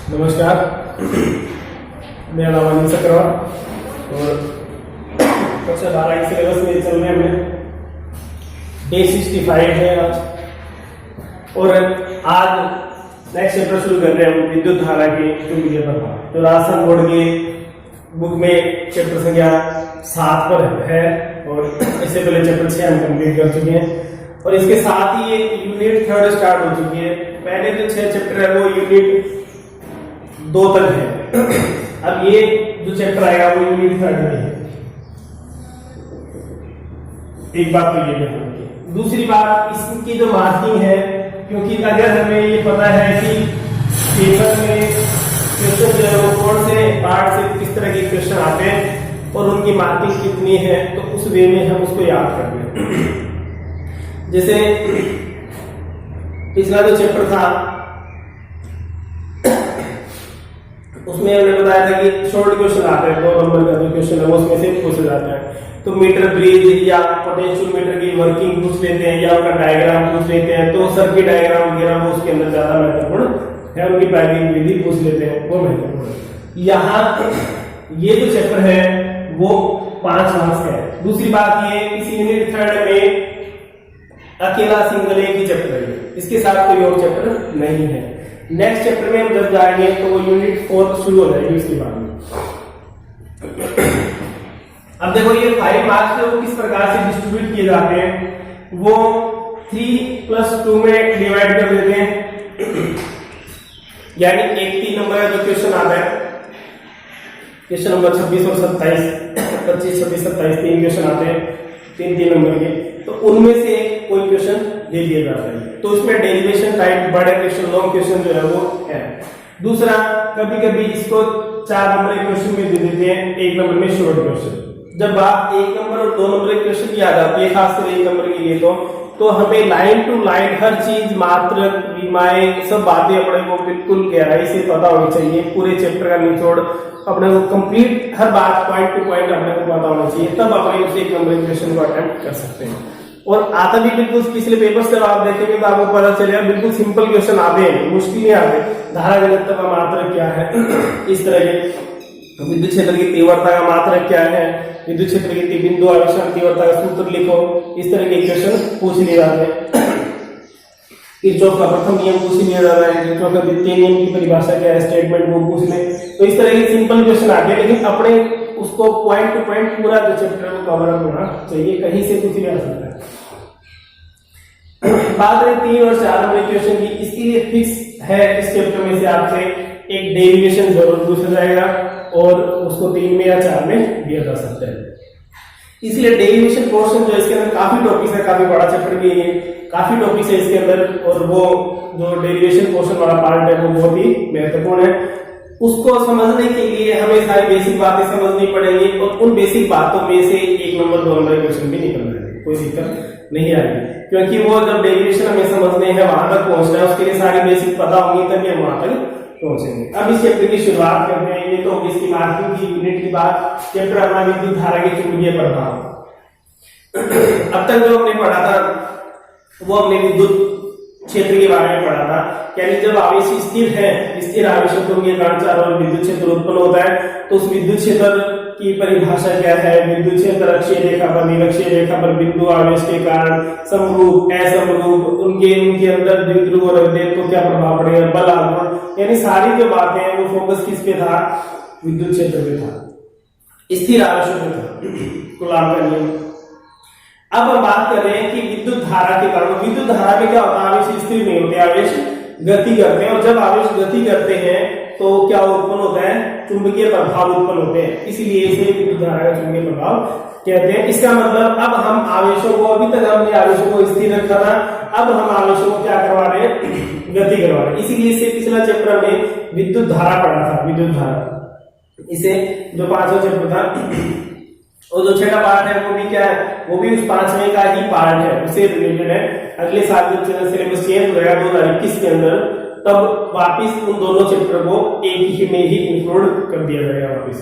नमस्कार, मेरा नाम अनिल सक्रावा और कक्षा 12 के सिलेबस में चल रहे हैं डे 65 है आज। और आज नेक्स्ट चैप्टर शुरू कर रहे हैं हम विद्युत धारा के चुंबकीय प्रभाव। तो राजस्थान बोर्ड के बुक में चैप्टर संख्या 7 पर है और इससे पहले चैप्टर 6 हम कंप्लीट कर चुके हैं और इसके साथ ही ये यूनिट 3 स्टार्ट हो चुकी है। पहले जो 6 चैप्टर है वो यूनिट 2 तक है। अब ये जो चैप्टर आएगा वो यूनिट 3 में है। एक बात तो ये है। दूसरी बात इसकी जो मार्किंग है, क्योंकि अगर हमें ये पता है कि पेपर में क्वेश्चन जो है वो कौन से पार्ट से किस तरह के क्वेश्चन आते हैं और उनकी मार्किंग कितनी है, तो उस वे में हम उसको याद कर लें। जैसे पिछला जो चैप्टर था उसमें हमने बताया था कि शॉर्ट क्वेश्चन आते हैं, 2 नंबर का जो क्वेश्चन है वो उसमें से पूछा जाता है। तो मीटर ब्रिज या पोटेंशियल मीटर की वर्किंग पूछ लेते हैं या उनका डायग्राम पूछ लेते हैं, तो सर्किट डायग्राम वगैरह वो उसके अंदर ज्यादा महत्वपूर्ण है, उनकी पैकिंग विधि पूछ लेते हैं, वो महत्वपूर्ण है। यहाँ ये जो चैप्टर है वो 5 मार्क्स का है। दूसरी बात ये इस यूनिट 3 में अकेला सिंगल एक ही चैप्टर है, इसके साथ कोई और चैप्टर नहीं है। नेक्स्ट चैप्टर में हम जब जाएंगे तो वो यूनिट 4 शुरू हो जाएगी उसके बाद में। अब देखो ये 5 मार्क्स जो किस प्रकार से डिस्ट्रीब्यूट किए जाते हैं, वो 3+2 में डिवाइड कर देते हैं। यानी एक 3 नंबर का जो क्वेश्चन आता है, क्वेश्चन नंबर 26 और 27, 25, 26, 27 3 क्वेश्चन आते हैं 3 नंबर के, तो उनमें से कोई क्वेश्चन दे दिया जाता है। तो इसमें डेरिवेशन टाइप बड़े क्वेश्चन, लॉन्ग क्वेश्चन जो है वो है। दूसरा, कभी कभी इसको 4 नंबर के क्वेश्चन में दे देते हैं, 1 नंबर में शॉर्ट क्वेश्चन। जब आप 1 नंबर और 2 नंबर के क्वेश्चन की आ जाती है, खासकर 1 नंबर के लिए, तो हमें लाइन टू लाइन हर चीज, मात्रक, विमाएं, सब बातें अपने को बिल्कुल गहराई से पता होनी चाहिए। पूरे चैप्टर का निचोड़ अपने को कंप्लीट, हर बात पॉइंट टू पॉइंट अपने को पता होना चाहिए, तब अपने उस 1 नंबर के क्वेश्चन को अटेम्प्ट कर सकते हैं। और आता भी बिल्कुल पिछले पेपर से आप देखेंगे तो आपको पता चलेगा बिल्कुल सिंपल क्वेश्चन आते हैं, मुश्किल नहीं आते। धारा घनत्व का मात्रक क्या है, इस तरह के विद्युत क्षेत्र की तीव्रता का मात्रक क्या है, विद्युत क्षेत्र की बिंदु आवेशन तीव्रता का सूत्र लिखो, इस तरह के क्वेश्चन पूछ लिए जाते हैं। किरचॉफ का प्रथम नियम पूछ लिया जाता है, किरचॉफ का द्वितीय नियम की परिभाषा क्या है, स्टेटमेंट वो पूछ ले। तो इस तरह के सिंपल क्वेश्चन आते हैं, लेकिन अपने उसको पॉइंट टू पॉइंट पूरा जो चैप्टर को कवर अप होना चाहिए, कहीं से कुछ भी आ सकता है। बात है 3 और 4 नंबर क्वेश्चन की, इसके लिए फिक्स है इस चैप्टर में से आपसे एक डेरिवेशन जरूर पूछा जाएगा और उसको 3 में या 4 में दिया जा सकता है। इसलिए डेरिवेशन पोर्शन जो इसके अंदर काफी टॉपिक्स है, काफी बड़ा चैप्टर भी है, काफी टॉपिक्स है इसके अंदर, और वो जो डेरिवेशन पोर्शन वाला पार्ट है वो बहुत ही महत्वपूर्ण है। उसको समझने के लिए हमें सारी बेसिक बातें समझनी पड़ेंगी और उन बेसिक बातों में से 1 नंबर 2 नंबर क्वेश्चन भी निकल जाएंगे, कोई दिक्कत नहीं आएगी, क्योंकि वो जब डेरिवेशन हमें समझने हैं, वहां तक पहुंचना है, उसके लिए सारी बेसिक पता होंगी तभी हम वहां तक पहुंचेंगे। अब इस चैप्टर की शुरुआत करते हैं। ये तो इसकी मार्किंग की यूनिट की बात, चैप्टर अपना विद्युत धारा के चुंबकीय प्रभाव। अब तक जो हमने पढ़ा था वो हमने विद्युत क्षेत्र के बारे में पढ़ा था। यानी जब आवेश स्थिर है, स्थिर आवेशों के कारण चारों विद्युत क्षेत्र उत्पन्न होता है, तो उस विद्युत क्षेत्र की परिभाषा क्या है, विद्युत क्षेत्र अक्षीय रेखा पर, निरक्षीय रेखा पर बिंदु आवेश के कारण समरूप, असमरूप, उनके अंदर द्विध्रुव रख दे तो क्या प्रभाव पड़ेगा, बल आघूर्ण, यानी सारी जो बातें हैं वो फोकस किस पे था, विद्युत क्षेत्र पे था, स्थिर आवेशों पे था, कूलॉम का नियम। अब हम बात कर रहे हैं कि विद्युत धारा के कारण, विद्युत धारा में क्या होता है, आवेश स्थिर नहीं होते, आवेश गति करते हैं, और जब आवेश गति करते हैं तो क्या उत्पन्न होता है, चुंबकीय प्रभाव उत्पन्न होते हैं, इसीलिए इसे विद्युत धारा का चुंबकीय प्रभाव कहते हैं। इसका मतलब अब हम आवेशों को, अभी तक हमने आवेशों को स्थिर रखा था, अब हम आवेशों को क्या करवा रहे हैं, गति करवा रहे हैं। इसीलिए इससे पिछला चैप्टर में विद्युत धारा पढ़ा था, विद्युत धारा, इसे जो 5वां चैप्टर था, और जो 6वां पार्ट है वो भी क्या है, वो भी उस 5वें का ही पार्ट है, उससे रिलेटेड है। अगले साल जब सिलेबस चेंज हो जाएगा 2021 के अंदर, तब वापिस उन दोनों चैप्टर को एक ही में ही इंक्लूड कर दिया जाएगा वापिस।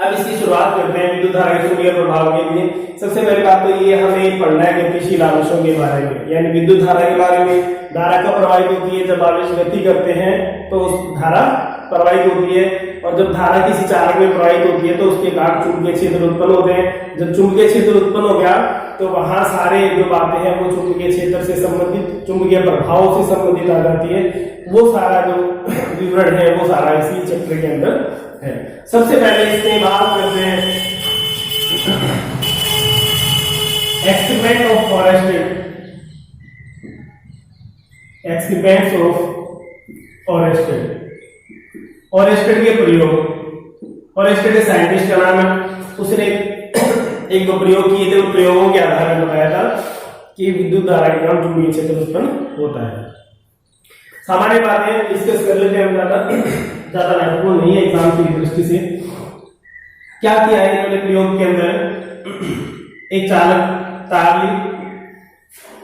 अब इसकी शुरुआत करते हैं विद्युत धारा के चुंबकीय प्रभाव के लिए। सबसे पहली बात तो ये हमें पढ़ना है गतिशील आवेशों के बारे में, यानी विद्युत धारा के बारे में। धारा कब प्रवाहित होती है? जब आवेश गति करते हैं तो धारा प्रवाहित होती है, और जब धारा किसी चालक में प्रवाहित होती है तो उसके कारण चुंबकीय क्षेत्र उत्पन्न होते हैं। जब चुंबकीय क्षेत्र उत्पन्न हो गया तो वहां सारे जो बातें हैं वो चुंबकीय क्षेत्र से संबंधित, चुंबकीय प्रभाव से संबंधित आ जाती है। वो सारा जो विवरण है वो सारा इसी चैप्टर के अंदर है। सबसे पहले इसमें बात करते हैं experiment of forested, experiments of arrested के प्रयोग। ऑरेस्टेड साइंटिस्ट का नाम है, उसने एक दो प्रयोग किए थे, उन प्रयोगों के आधार पर बताया था कि विद्युत धारा के कारण चुंबकीय क्षेत्र उत्पन्न होता है। सामान्य बातें डिस्कस कर लेते हैं, ज्यादा महत्वपूर्ण नहीं है एग्जाम की दृष्टि से। क्या किया है इन्होंने प्रयोग के अंदर? एक चालक तार ली,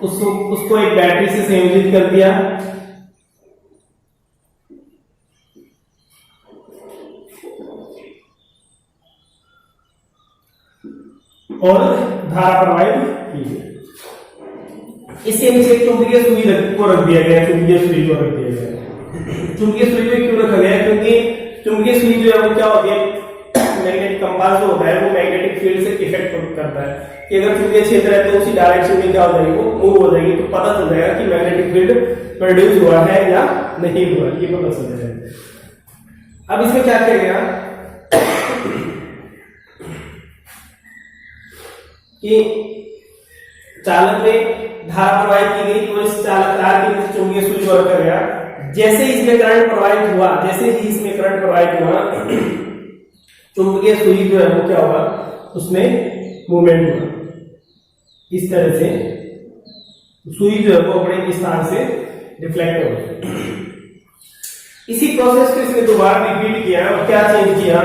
उसको एक बैटरी से संयोजित कर दिया, और धारा प्रवाहित की। इसके नीचे एक चुंबकीय सुई को रख दिया गया, चुंबकीय सुई को रख दिया गया। चुंबकीय सुई को क्यों रखा गया? क्योंकि चुंबकीय सुई जो है वो क्या होती है, मैग्नेटिक कंपास जो होता है वो मैग्नेटिक फील्ड से इफेक्ट करता है कि अगर चुंबकीय क्षेत्र है तो उसी डायरेक्शन में क्या हो जाएगी, वो मूव हो जाएगी, तो पता चल जाएगा कि मैग्नेटिक फील्ड प्रोड्यूस हुआ है या नहीं हुआ, ये पता चल जाएगा। अब इसमें क्या किया गया कि चालक में धारा प्रवाहित की गई, तो इस चालक तार के नीचे चुंबकीय सुई को रखा गया। जैसे ही इसमें करंट प्रवाहित हुआ, जैसे ही इसमें करंट प्रवाहित हुआ, चुंबकीय सुई जो है वो क्या होगा, उसमें मूवमेंट हुआ। इस तरह से सुई जो है वो अपने स्थान से रिफ्लेक्ट हो गई। इसी प्रोसेस को इसने दोबारा रिपीट किया और क्या चेंज किया,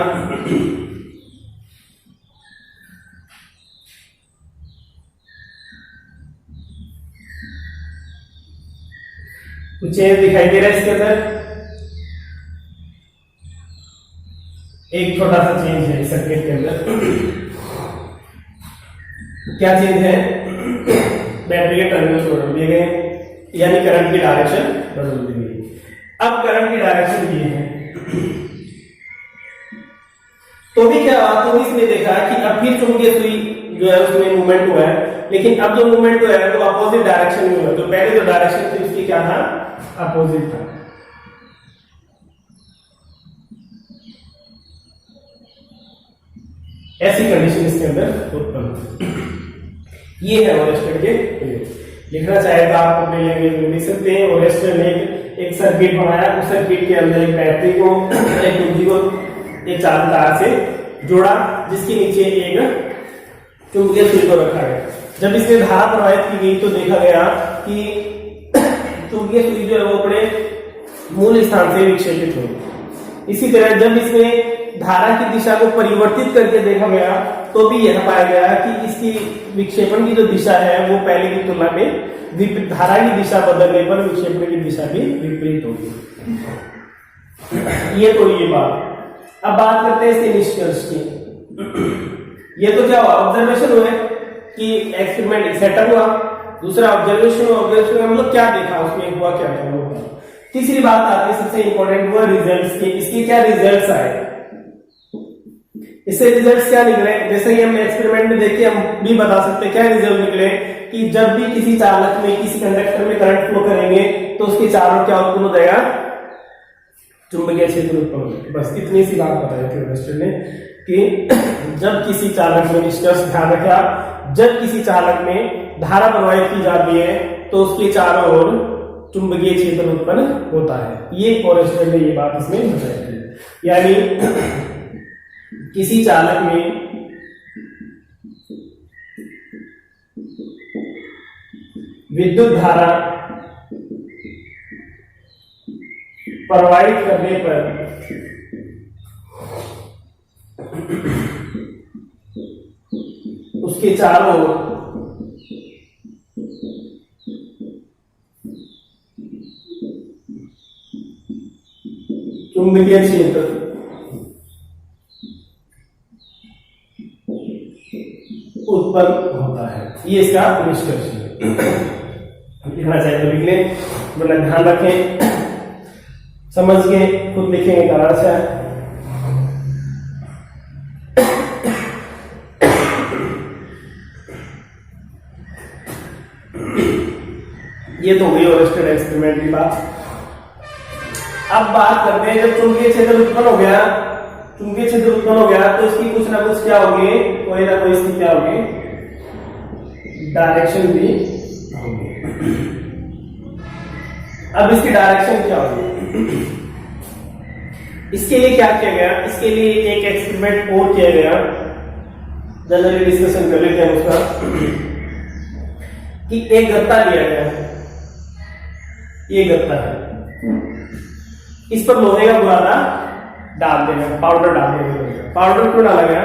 चेंज दिखाई दे रहा है इसके अंदर। एक छोटा सा चेंज है सर्किट के अंदर। क्या चेंज है? बैटरी के टर्मिनल बदल दिए गए, यानी करंट की डायरेक्शन बदल दी गई। अब करंट की डायरेक्शन ये है, तो भी क्या हुआ, तो इसमें देखा कि अब फिर चुंबकीय सुई जो है उसमें मूवमेंट हुआ है, लेकिन अब जो मूवमेंट हुआ है वो अपोजिट डायरेक्शन में हुआ। तो पहले जो डायरेक्शन थी उसकी क्या था, अपोजिट था। ऐसी कंडीशन इसके अंदर उत्पन्न। ये है ओरेस्टेड के लिखना चाहे तो आप अपने लैंग्वेज में लिख सकते हैं। ओरेस्टेड ने एक सर्किट बनाया, उस सर्किट के अंदर एक बैटरी को, एक कुंजी को एक चालक तार से जोड़ा, जिसके नीचे एक चुंबकीय सुई को रखा गया। जब इसमें धारा प्रवाहित की गई तो देखा गया कि चुंबकीय सुई जो है वो अपने मूल स्थान से विक्षेपित हो। इसी तरह जब इसमें धारा की दिशा को परिवर्तित करके देखा गया तो भी यह पाया गया कि इसकी विक्षेपण की जो दिशा है वो पहले की तुलना में धारा की दिशा बदलने पर विक्षेपण की दिशा भी विपरीत होगी। ये तो ये बात। अब बात करते हैं इसके निष्कर्ष की। ये तो क्या हुआ, ऑब्जर्वेशन हुए कि एक्सपेरिमेंट सेटअप हुआ। दूसरा ऑब्जर्वेशन हुआ, ऑब्जर्वेशन का मतलब क्या देखा, उसमें हुआ क्या हुआ। तीसरी बात आती है सबसे इंपॉर्टेंट, हुआ रिजल्ट्स के। इसके क्या रिजल्ट्स आए, इससे रिजल्ट्स क्या निकले। जैसे ही हमने एक्सपेरिमेंट में देखे हम भी बता सकते हैं क्या रिजल्ट निकले कि जब भी किसी चालक में, किसी कंडक्टर में करंट फ्लो करेंगे तो उसके चारों क्या उत्पन्न हो जाएगा, चुंबकीय क्षेत्र उत्पन्न हो जाएगा। बस इतनी सी बात बताई थी ओरेस्टेड ने कि जब किसी चालक में, निष्कर्ष ध्यान रखा, जब किसी चालक में धारा प्रवाहित की जाती है तो उसके चारों ओर चुंबकीय क्षेत्र उत्पन्न होता है। ये ओरेस्टेड ने ये बात इसमें बताई थी। यानी किसी चालक में विद्युत धारा प्रवाहित करने पर उसके चारों चुंबकीय क्षेत्र उत्पन्न होता है। ये इसका निष्कर्ष है। लिखना चाहिए तो लिख लें, वरना ध्यान रखें, समझ के खुद लिखेंगे कारण से। ये तो हुई ओरेस्टेड एक्सपेरिमेंट की बात। अब बात करते हैं, जब चुंबकीय क्षेत्र उत्पन्न हो गया, चुंबकीय क्षेत्र उत्पन्न हो गया तो इसकी कुछ ना कुछ क्या होगी, कोई ना कोई इसकी क्या होगी, डायरेक्शन भी होगी। अब इसकी डायरेक्शन क्या होगी, इसके लिए क्या किया गया, इसके लिए एक एक्सपेरिमेंट और किया गया, जनरली डिस्कशन कर लेते हैं उसका, कि एक गत्ता लिया गया, ये गत्ता है, इस पर लोहे का बुरादा डाल देगा, पाउडर डाल देगा। पाउडर क्यों डाला गया,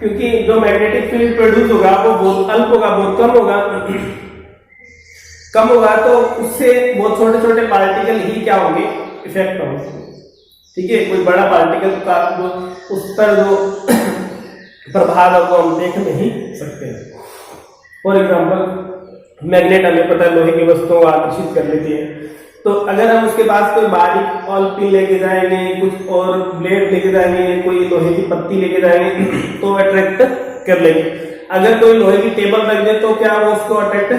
क्योंकि जो मैग्नेटिक फील्ड प्रोड्यूस होगा वो बहुत अल्प होगा, बहुत कम होगा, कम होगा तो उससे बहुत छोटे छोटे पार्टिकल ही क्या होंगे, इफेक्ट होंगे। ठीक है, कोई बड़ा पार्टिकल का उस पर जो प्रभाव है वो हम देख नहीं सकते। फॉर एग्जाम्पल मैग्नेट, हमें पता है लोहे की वस्तुओं को आकर्षित कर लेती है, तो अगर हम उसके पास कोई बारीक ऑल पिन लेके जाएंगे, कुछ और ब्लेड लेके जाएंगे, कोई लोहे की पत्ती लेके जाएंगे तो अट्रैक्ट कर लेंगे। अगर कोई लोहे की टेबल रख दे तो क्या वो उसको अट्रैक्ट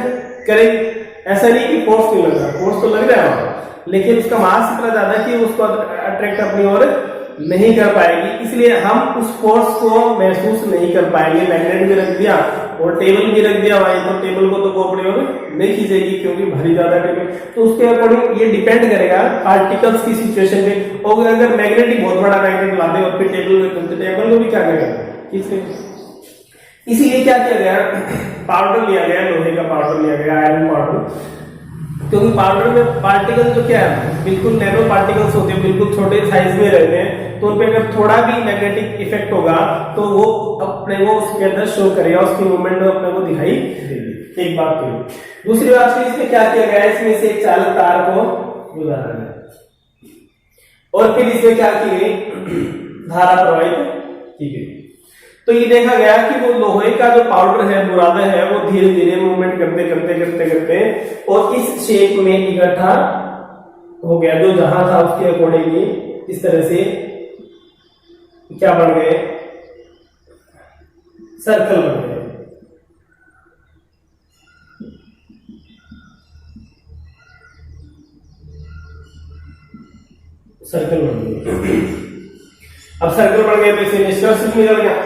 करेगी? ऐसा नहीं कि फोर्स नहीं लग रहा, फोर्स तो लग रहा है, लेकिन उसका मास इतना ज्यादा कि उसको अट्रैक्ट अपनी ओर नहीं कर पाएगी, इसलिए हम उस फोर्स को महसूस नहीं कर पाएंगे। मैग्नेट भी रख दिया और टेबल भी रख दिया वहीं, तो टेबल को तो वो अपनी ओर नहीं खींचेगी क्योंकि भारी ज्यादा टेबल, तो उसके अकॉर्डिंग ये डिपेंड करेगा पार्टिकल्स की सिचुएशन पे। और अगर मैग्नेट ही बहुत बड़ा मैग्नेट ला दे और फिर टेबल को भी क्या करेगा, खींचेगा। इसीलिए क्या किया गया, पाउडर लिया गया, लोहे का पाउडर लिया गया, आयरन पाउडर, क्योंकि पाउडर में पार्टिकल जो क्या है बिल्कुल नैनो पार्टिकल्स होते हैं, बिल्कुल छोटे साइज में रहते हैं, तो उन पे अगर थोड़ा भी मैग्नेटिक इफेक्ट होगा तो वो अपने को उसके अंदर शो करेगा, उसकी मूवमेंट में अपने को दिखाई देगी। एक बात तो दूसरी बात तो इसमें क्या किया गया, इसमें से एक चालक तार को गुजारा गया और फिर इसमें क्या की गई, धारा प्रवाहित की गई। तो ये देखा गया कि वो लोहे का जो पाउडर है, बुरादा है, वो धीरे धीरे मूवमेंट करते करते करते करते और इस शेप में इकट्ठा हो गया, जो जहां था उसके अकॉर्डिंग इस तरह से क्या बन गए, सर्कल बन गए। सर्कल बन गए। अब सर्कल बन गए तो इसे निष्कर्ष निकल गया।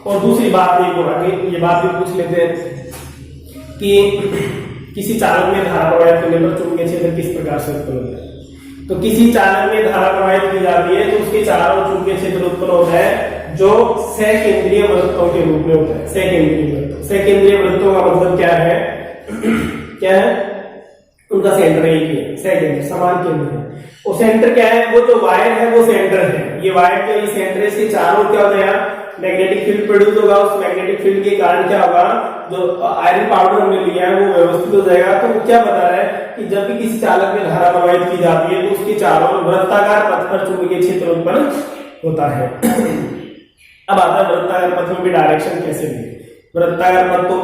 और दूसरी बात ये बात भी पूछ लेते हैं कि किसी चालक में धारा प्रवाहित करने पर चुंबकीय क्षेत्र किस प्रकार से उत्पन्न होता है। तो किसी चालक में धारा प्रवाहित की जाती है तो उसके चारों चुंबकीय क्षेत्र उत्पन्न होता है जो सकेंद्रीय वृत्तों के रूप में होता है। सकेंद्रीय वृत्तों का मतलब क्या है, क्या है, उनका सेंटर एक ही है, सेकेंडरी समान केंद्र है। वो सेंटर क्या है, वो जो वायर है वो सेंटर है, ये वायर के सेंटर, इसके चारों क्या होता है, मैग्नेटिक फील्ड प्रोड्यूस होगा। उस मैग्नेटिक फील्ड के कारण क्या होगा, जो आयरन पाउडर हमने लिया है वो व्यवस्थित हो जाएगा। तो वो क्या बता रहा है कि जब भी किसी चालक में धारा प्रवाहित की जाती है तो उसके चारों वृत्ताकार पथ पर चुंबकीय क्षेत्र उत्पन्न होता है। अब आता है वृत्ताकार पथ में भी डायरेक्शन कैसे मिले। वृत्ताकार पथ तो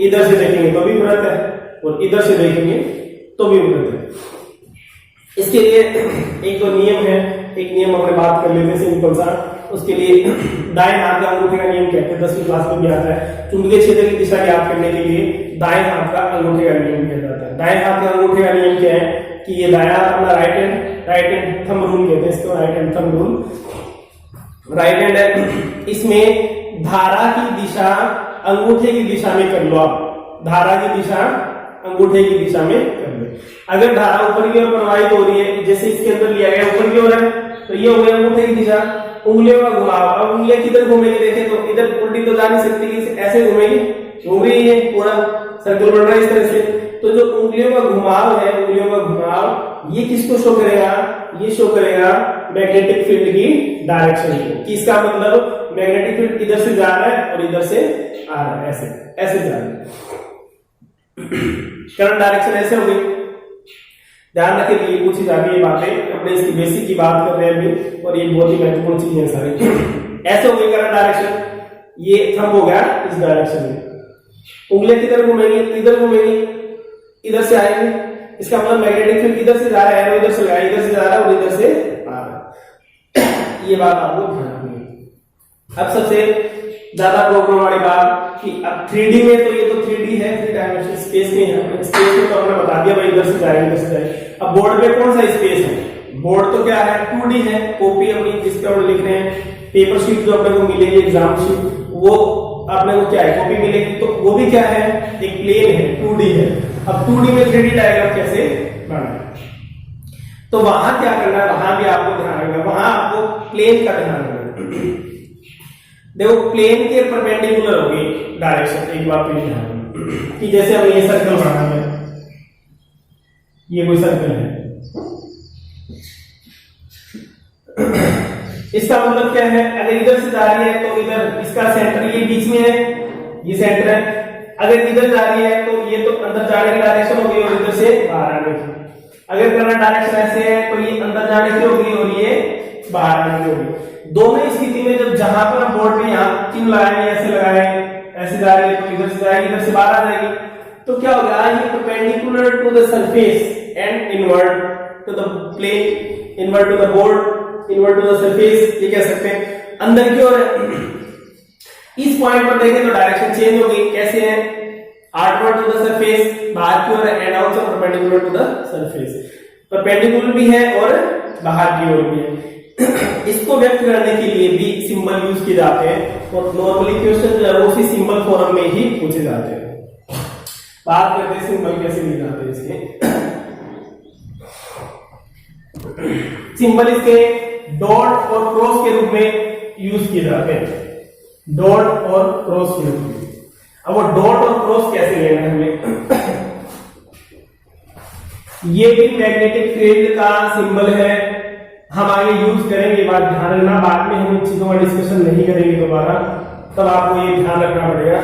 इधर से देखेंगे तो भी वृत्त है और इधर से देखेंगे तो भी वृत्त है। इसके लिए एक तो नियम है, एक नियम अपने बात कर लेते हैं सिंपल सा। उसके लिए दाएं हाथ का अंगूठे का नियम कहते हैं, 10वीं क्लास में भी आता है। चुंबकीय क्षेत्र की दिशा ज्ञात करने के लिए दाएं हाथ का अंगूठे का नियम किया जाता है। दाएं हाथ का अंगूठे का नियम क्या है कि ये दायां हाथ अपना राइट हैंड थंब रूल कहते हैं इसको, right hand thumb rule, right hand है। इसमें धारा की दिशा अंगूठे की दिशा में कर लो आप, धारा की दिशा अंगूठे की दिशा में कर लो। अगर धारा ऊपर की ओर प्रवाहित हो रही है, जैसे इसके अंदर लिया गया ऊपर की ओर है, तो ये हो गया अंगूठे की दिशा। उंगलियों का घुमाव, अब उंगलियां किधर घूमेगी, देखें तो इधर उल्टी तो जा नहीं सकती, ऐसे घूमेगी, घूम रही है, पूरा सर्कल बन रहा है इस तरह से। तो जो उंगलियों का घुमाव है, उंगलियों का घुमाव ये किसको शो करेगा, ये शो करेगा मैग्नेटिक फील्ड की डायरेक्शन को। कि इसका मतलब मैग्नेटिक फील्ड इधर से जा रहा है और इधर से आ रहा है, ऐसे ऐसे जा रहा है, करंट डायरेक्शन ऐसे हो गई। ध्यान रखें ये पूछी जाती है बातें, अपने इसकी बेसिक की बात कर रहे हैं अभी, और ये बहुत ही महत्वपूर्ण चीज है सारी। ऐसे हो गई करंट डायरेक्शन, ये थंब हो गया इस डायरेक्शन में, उंगलियां किधर घूमेंगी, इधर घूमेंगी, इधर से आएंगे, इसका मतलब मैग्नेटिक फील्ड इधर से जा रहा है, इधर से जा रहा है, इधर से जा रहा है और इधर से आ रहा है। ये बात आपको ध्यान रखनी है। अब सबसे ज्यादा प्रॉब्लम वाली बात कि अब 3D में तो ये तो 3D है, 3 डायमेंशन स्पेस में है, स्पेस में तो हमने बता दिया भाई इधर से जाएगा, इधर से जाएगा। अब बोर्ड में कौन सा स्पेस है, बोर्ड तो क्या है 2D है, कॉपी अपनी जिसके ऊपर लिख रहे हैं, पेपर शीट जो अपने को मिलेगी एग्जाम शीट, वो अपने को क्या है कॉपी मिलेगी, तो वो भी क्या है एक प्लेन है, 2D है। अब 2D में 3D डायग्राम कैसे बनाना, तो वहां क्या करना है, वहां भी आपको ध्यान रखना, वहां आपको प्लेन का ध्यान रखना। देखो प्लेन के परपेंडिकुलर होगी डायरेक्शन, एक बात तो ध्यान रखना कि जैसे हम ये सर्कल बनाना है, ये कोई सर्कल है, इसका मतलब क्या है, अगर इधर से जा रही है तो इधर इसका सेंटर ये बीच में है, ये सेंटर है, अगर इधर जा रही है तो ये तो अंदर जाने की डायरेक्शन होगी और इधर से बाहर आने की, अगर करंट डायरेक्शन ऐसे है तो ये अंदर जाने की होगी और ये बाहर आने की होगी। दोनों स्थिति में जब जहां पर हम बोर्ड में यहाँ चिन्ह लगाएंगे, ऐसे लगाएंगे, ऐसे जा रही है तो इधर से जाएगी, इधर से बाहर आ जाएगी, तो क्या होगा, ये perpendicular to the surface and inward to the plane, inward to the board, inward to the surface, ये कह सकते हैं अंदर की ओर। इस पॉइंट पर देखें तो डायरेक्शन चेंज हो गई, कैसे है, आउटवर्ड टू द सरफेस बाहर की ओर and also perpendicular to the surface, perpendicular भी है और बाहर की ओर भी है। इसको व्यक्त करने के लिए भी सिंबल यूज किए जाते हैं और नॉर्मली क्वेश्चन जो है वो उसी सिंबल फॉर्म में ही पूछे जाते हैं। बात करते हैं सिंबल कैसे लिखे जाते हैं इसके। सिंबल इसके डॉट और क्रॉस के रूप में यूज किए जाते हैं, डॉट और क्रॉस के रूप में। अब वो डॉट और क्रॉस कैसे लेना है हमें, ये भी मैग्नेटिक फील्ड का सिंबल है, हम आगे यूज करेंगे, बात ध्यान रखना, बाद में हम इन चीजों का डिस्कशन नहीं करेंगे दोबारा, तब आपको ये ध्यान रखना पड़ेगा।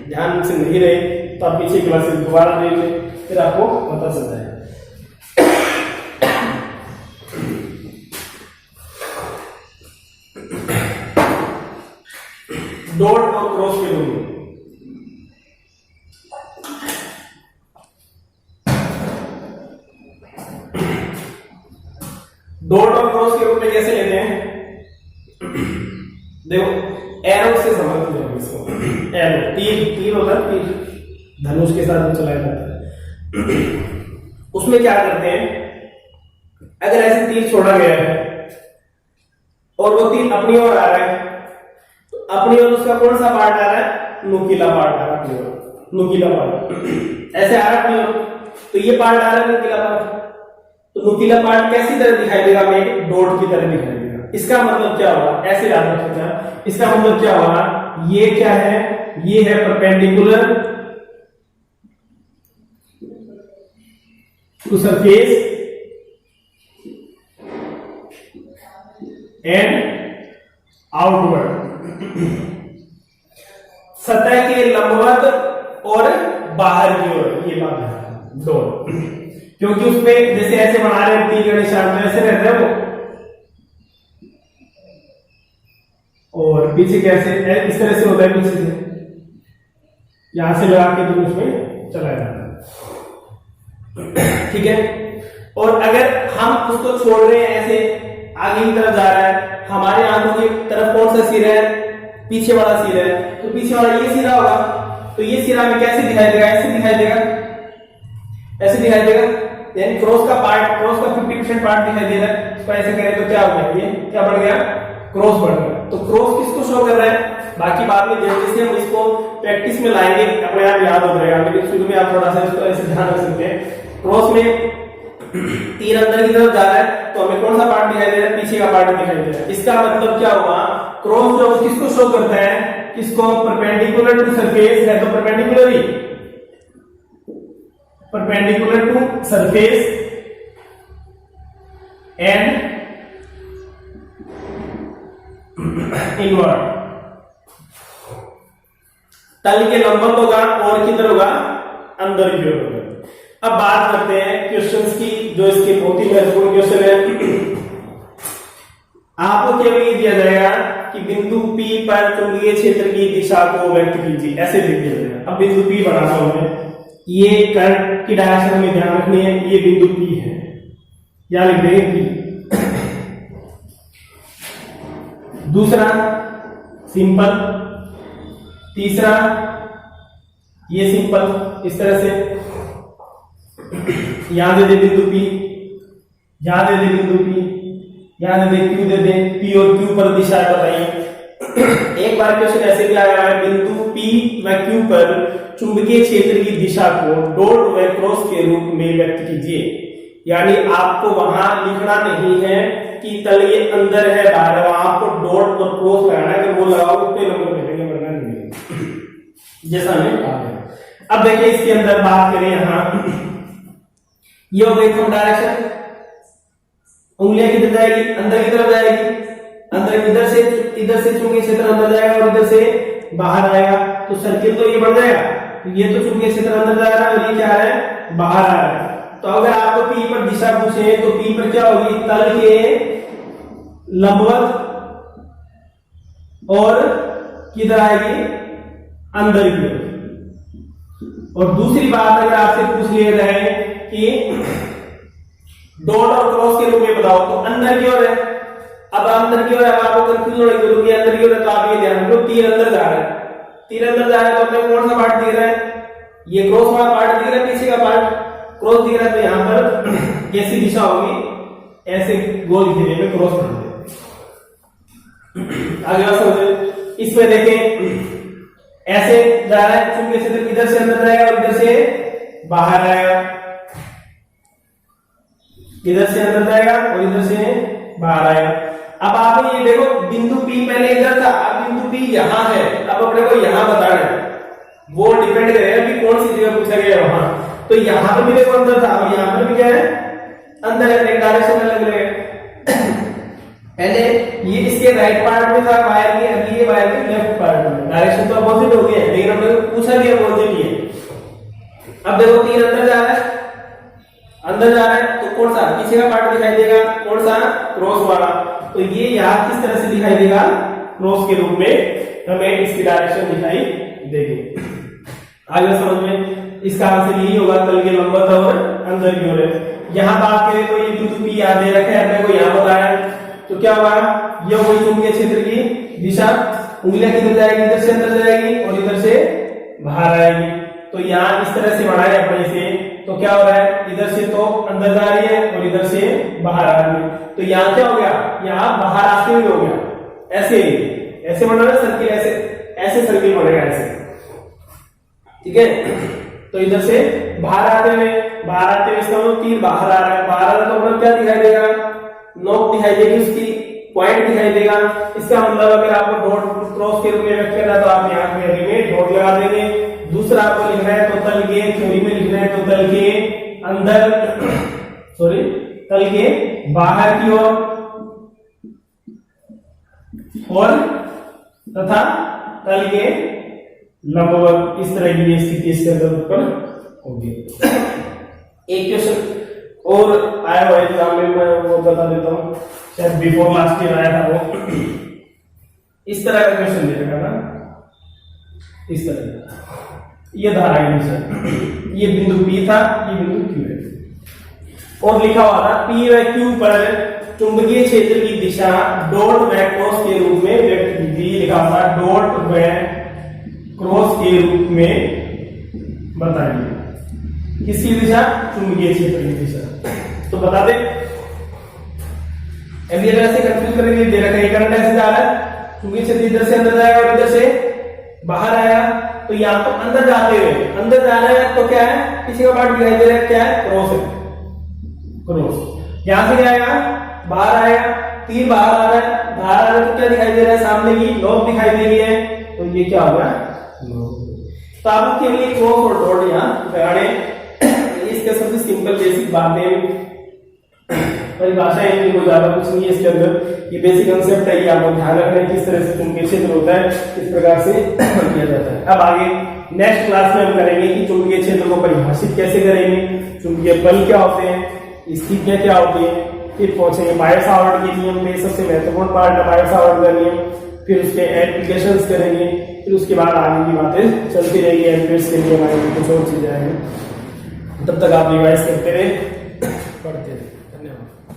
ध्यान से नहीं रहे तो आप पीछे क्लासेस दोबारा देख लें, फिर आपको पता चल जाएगा। डॉट और क्रॉस के रूप में डॉट और क्रॉस के रूप में कैसे लेते हैं, देखो एरो से समझते हैं इसको, एरो तीर, तीर होता है, तीर धनुष के साथ चलाया जाता है। उसमें क्या करते हैं, अगर ऐसे तीर छोड़ा गया है और वो तीर अपनी ओर आ रहा है, तो अपनी ओर उसका कौन सा पार्ट आ रहा है, नुकीला पार्ट आ रहा है अपनी ओर, नुकीला पार्ट ऐसे आ रहा है अपनी ओर, तो ये पार्ट आ रहा है नुकीला पार्ट, तो नुकीला पार्ट कैसी तरह दिखाई देगा, हमें डॉट की तरह दिखाई देगा। इसका मतलब क्या होगा, ऐसे याद रखिएगा, इसका मतलब क्या होगा, ये क्या है, ये है perpendicular to surface and outward, सतह के लंबवत और बाहर की ओर, ये बात है डॉट, क्योंकि उसमें जैसे ऐसे बना रहे हैं तीर का निशान, तो ऐसे रहता है वो, और पीछे कैसे इस तरह से होता है, पीछे से यहां से लगा के भी उसमें चलाया जाता है, ठीक है। और अगर हम उसको छोड़ रहे हैं ऐसे आगे की तरफ जा रहा है, हमारे आंखों की तरफ कौन सा सिर है, पीछे वाला सिर है, तो पीछे वाला ये सिरा होगा, तो ये सिरा में कैसे दिखाई देगा, ऐसे दिखाई देगा, ऐसे दिखाई देगा, यानी क्रॉस का पार्ट, क्रॉस का 50% पार्ट दिखाई दे रहा है, इसको ऐसे करें तो क्या हो गया, ये क्या बढ़ गया, क्रॉस बढ़ गया। तो क्रॉस किसको शो कर रहा है, बाकी बाद में जैसे हम इसको प्रैक्टिस में लाएंगे अपने आप याद हो जाएगा, लेकिन शुरू में आप थोड़ा सा इसको ऐसे ध्यान रख सकते हैं। क्रॉस में तीर अंदर की तरफ जा रहा है, तो हमें कौन सा पार्ट दिखाई दे रहा है, पीछे का पार्ट दिखाई दे रहा है। इसका मतलब क्या हुआ, क्रॉस जो किसको शो करता है, किसको, परपेंडिकुलर टू सरफेस है, तो परपेंडिकुलर ही, perpendicular to surface and inward, तल के लंबवत होगा और किधर होगा, अंदर की ओर होगा। अब बात करते हैं क्वेश्चंस की, जो इसके बहुत ही महत्वपूर्ण क्वेश्चन है। आपको केवल ये दिया जाएगा कि बिंदु P पर चुंबकीय क्षेत्र की दिशा को व्यक्त कीजिए, ऐसे लिख दिया। अब बिंदु P बनाता हूं मैं, ये करंट की डायरेक्शन में ध्यान रखनी है, ये बिंदु P है, यहां लिख देंगे P। दूसरा सिंपल, तीसरा ये सिंपल इस तरह से, यहां दे दे बिंदु P, यहां दे दे बिंदु P, यहां दे दे Q, दे दे P और Q पर दिशा बताइए। एक बार क्वेश्चन ऐसे भी आया है, बिंदु P व Q पर चुंबकीय क्षेत्र की दिशा को डॉट व क्रॉस के रूप में व्यक्त कीजिए। यानी आपको वहां लिखना नहीं है कि तल ये अंदर है बाहर है, वहां आपको डॉट और क्रॉस लगाना है। अगर वो लगाओ उतने नंबर मिलेंगे, वरना नहीं मिलेंगे, जैसा हमने कहा है। अब देखिए इसके अंदर बात करें, यहां ये हो गई थंब डायरेक्शन, उंगलियां किधर जाएगी, अंदर की तरफ जाएगी, अंदर इधर से चुंबकीय क्षेत्र अंदर जाएगा और इधर से बाहर आएगा, तो सर्किल तो ये बढ़ जाएगा। तो ये तो चुंबकीय क्षेत्र अंदर जा रहा है और ये क्या है, बाहर आ रहा है। तो अगर आपको P पर दिशा पूछे तो P पर क्या होगी, तल के लंबवत और किधर आएगी, अंदर की ओर। और दूसरी बात अगर आपसे पूछ लिया जाए कि डॉट और क्रॉस के रूप में बताओ, तो अंदर की ओर है। अब अंदर की ओर आपको कंफ्यूजन होगी, अंदर की ओर है, तो आप ये ध्यान रखो तीर अंदर जा रहा है, तीर अंदर जा रहा है तो अपने कौन सा पार्ट दिख रहा है, ये क्रॉस वाला पार्ट दिख रहा है, पीछे का पार्ट क्रॉस दिख रहा है। तो यहां पर कैसी दिशा होगी, ऐसे गोल घेरे में क्रॉस बना दे। आगे बात समझे, इसमें देखें ऐसे जा रहा है, चुंबकीय क्षेत्र इधर से अंदर जाएगा और इधर से बाहर आएगा, इधर से अंदर जाएगा और इधर से बाहर आएगा। अब आप ये देखो बिंदु P पहले इधर था, अब बिंदु P यहां है, अब अपने को यहां बताना है, वो डिपेंड करेगा कि कौन सी जगह पूछा गया वहां। तो यहां पर भी देखो अंदर था, अब यहां पर भी क्या है, अंदर है, एक डायरेक्शन अलग अलग पहले ये इसके राइट पार्ट में था वायर के, अभी ये वायर के लेफ्ट पार्ट में, डायरेक्शन तो अपोजिट हो गई है, लेकिन हमने पूछा भी अपोजिट ही है। अब देखो तीर अंदर जा रहा है, अंदर जा रहा है तो कौन सा पीछे का पार्ट दिखाई देगा, कौन सा, क्रॉस वाला। तो ये यहां किस तरह से दिखाई देगा, क्रॉस के रूप में हमें इसकी डायरेक्शन दिखाई देगी। आगे समझ में इसका आंसर यही होगा, तल के लंबवत और अंदर की ओर है। यहां बात करें तो ये बिंदु P याद दे रखा है, अपने को यहां बताया, तो क्या होगा, ये वही चुंबकीय क्षेत्र की दिशा, उंगलियां किधर जाएगी, इधर से अंदर जाएगी और इधर से बाहर आएगी। तो यहाँ इस तरह से बढ़ाए अपने से, तो क्या हो रहा है, इधर से तो अंदर जा रही है और इधर से बाहर आ रही है। तो यहाँ क्या हो गया, यहाँ बाहर आते हुए हो गया, ऐसे ऐसे बनाना सर्किल, ऐसे ऐसे सर्किल बनेगा ऐसे, ठीक है। तो इधर से बाहर आते हुए इसका मतलब तीर बाहर आ रहा है, बाहर आ रहा है तो मतलब क्या दिखाई देगा, नोक दिखाई देगी, उसकी पॉइंट दिखाई देगा। इसका मतलब अगर आपको डॉट क्रॉस के रूप में व्यक्त करना है तो आप यहाँ पे डॉट लगा देंगे। दूसरा आपको लिखना है तो तल के, थ्योरी में लिखना है तो तल के अंदर, सॉरी तल के बाहर की ओर और तथा तल के लंबवत, इस तरह की स्थिति इसके अंदर उत्पन्न होगी। एक क्वेश्चन और आया हुआ एग्जाम में, मैं वो बता देता हूँ, शायद बिफोर लास्ट ईयर आया था वो। इस तरह का क्वेश्चन दे रखा था, इस तरह का, ये धारा ये बिंदु P था, ये बिंदु Q है और लिखा हुआ था P व Q पर चुंबकीय क्षेत्र की दिशा डॉट व क्रॉस के रूप में व्यक्त कीजिए। लिखा हुआ था डॉट व क्रॉस के रूप में बताइए, किसकी दिशा, चुंबकीय क्षेत्र की दिशा। तो बता दे, ऐसे कंफ्यूज करेंगे, दे रखा है करंट ऐसे जा रहा है, चुंबकीय क्षेत्र इधर से अंदर जाएगा और इधर से बाहर आएगा। तो यहाँ तो अंदर जाते हुए, अंदर जा रहे हैं तो क्या है, पीछे का पार्ट दिखाई दे रहा है, क्या है, क्रॉस है, क्रॉस। यहां से क्या आएगा, बाहर आएगा, तीर बाहर आ रहा है, बाहर आ रहा है तो क्या दिखाई दे रहा है, सामने की नोक दिखाई दे रही है, तो ये क्या होगा, तो आपको केवल क्रॉस और डॉट यहाँ लगाने। इसके सबसे सिंपल बेसिक बातें, परिभाषा है, कोई ज्यादा कुछ नहीं है इसके अंदर, ये बेसिक कंसेप्ट है, ये आपको ध्यान रखना है किस तरह से चुंबकीय क्षेत्र होता है, किस प्रकार से किया जाता है। अब आगे नेक्स्ट क्लास में हम करेंगे कि चुंबकीय क्षेत्र को परिभाषित कैसे करेंगे, चुंबकीय बल क्या होते हैं, स्थितियां क्या होती है, फिर पहुंचेंगे बायो सावर्ट के नियम में, सबसे महत्वपूर्ण पार्ट है बायो सावर्ट का नियम। फिर उसके एप्लीकेशंस करेंगे, फिर उसके बाद आगे की बातें चलती रहेगी। एमपीएस के लिए हमारे कुछ और चीजें आएंगी, तब तक आप रिवाइज करते रहे, पढ़ते रहे। धन्यवाद।